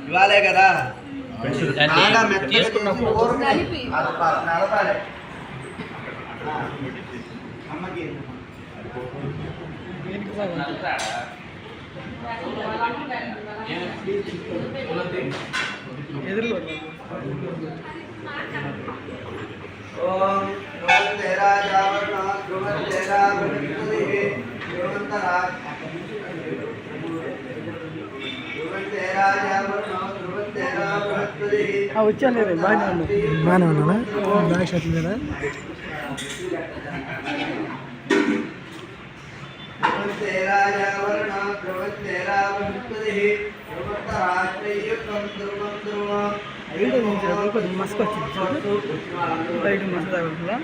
ఇవాళే కదా అమ్మకి ఎదురు ఓం ధ్రువంతేరా జావరణ ధ్రువంతేరా బృహస్పతిః ధ్రువంతరాజ్ ధ్రువంతేరా జావరణ ధ్రువంతేరా బృహస్పతిః వచ్చాను బాగానే ఉన్నానా బ్యాగ్ షర్ట్ లేదా ధ్రువంతేరా జావరణ ధ్రువంతేరా బృహస్పతిః ధ్రువంతరాజ్ఞయుక్తం ధ్రువం ధ్రువం కొద్దిగా మస్క్ వచ్చింది బయట మస్తు తగ్గకుండా